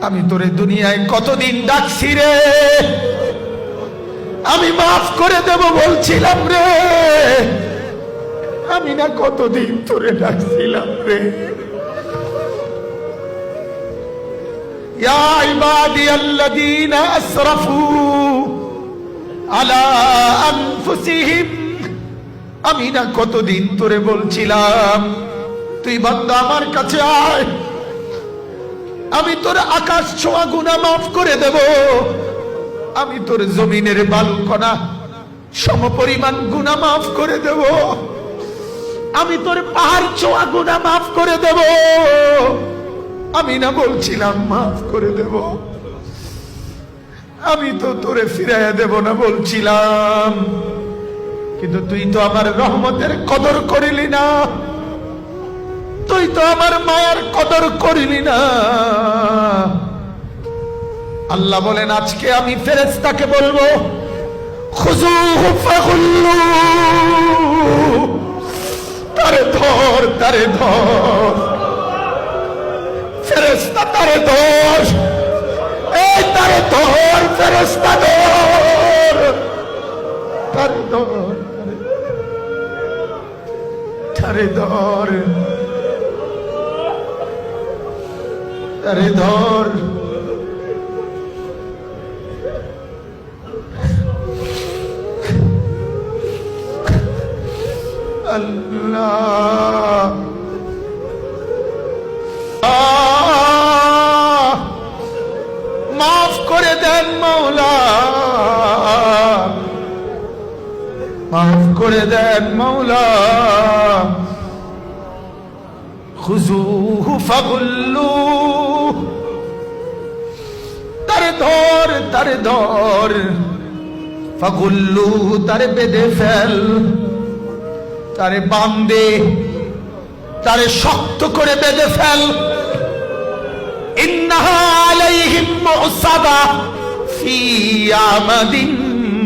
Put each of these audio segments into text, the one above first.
আমি তোরে দুনিয়ায় কতদিন ডাকছি রে, আমি মাফ করে দেব বলছিলাম রে, আমি না কতদিন তোরে ডাকছিলাম রে। ইয়া ইবাদিয়াল্লাযীনা আসরাফু আলা আনফুসিহিম, আমি না কতদিন তোরে বলছিলাম তুই বান্দা আমার কাছে আয়, আমি তোর আকাশ ছোঁয়া গুনাহ মাফ করে দেব, আমি তোর জমিনের বালুকণা সমপরিমাণ গুনাহ মাফ করে দেব, আমি তোর পাহাড় ছোঁয়া গুনাহ মাফ করে দেব। আমি না বলছিলাম মাফ করে দেব, আমি তো তোরে ফিরাইয়া দেব না বলছিলাম, কিন্তু তুই তো আমার রহমতের কদর করিলি না, তুই তো আমার মায়ার কদর করিলি না। আল্লাহ বলেন আজকে আমি ফেরেশতাকে বলবো খুযুহু ফাগুল্লু, তারে ধর, তারে ধর, ফেরেশতা তারে ধর, এই তারে ধর, ফেরেশতা ধর, তারে ধর, তারে ধর, তারে ধর। আল্লাহ মাফ করে দেন মাওলা, মাফ করে দেন মাওলা। খুযুহু ফাগুল্লু, তারে ধর, তারে ধর, ফাগুল্লু, তারে বেঁধে ফেল, তারে বাঁধে, তারে শক্ত করে বেঁধে ফেল। ইন্নাহা আলাইহিম মুসাদা ফি আমাদিন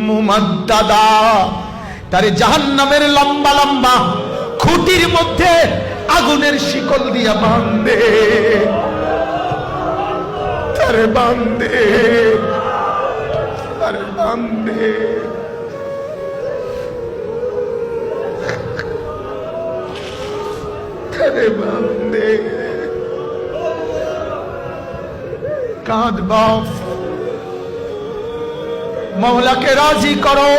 মুমাদ্দাদা, তারে জাহান্নামের লম্বা লম্বা খুঁটির মধ্যে আগুনের শিকল দিয়া বাঁধে, তারে বাঁধে, তারে বাঁধে। কাঁদ বাপ, মওলাকে রাজি করো,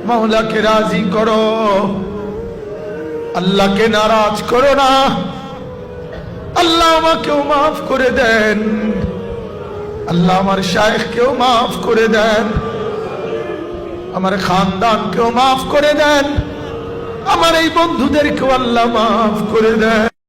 মওলাকে রাজি করো, আল্লাহকে নারাজ করো না। আল্লাহ আমাকেও মাফ করে দেন, আল্লাহ আমার শায়েখকেও মাফ করে দেন, আমার খানদানকেও মাফ করে দেন, আমার এই বন্ধুদেরকেও আল্লাহ মাফ করে দেন।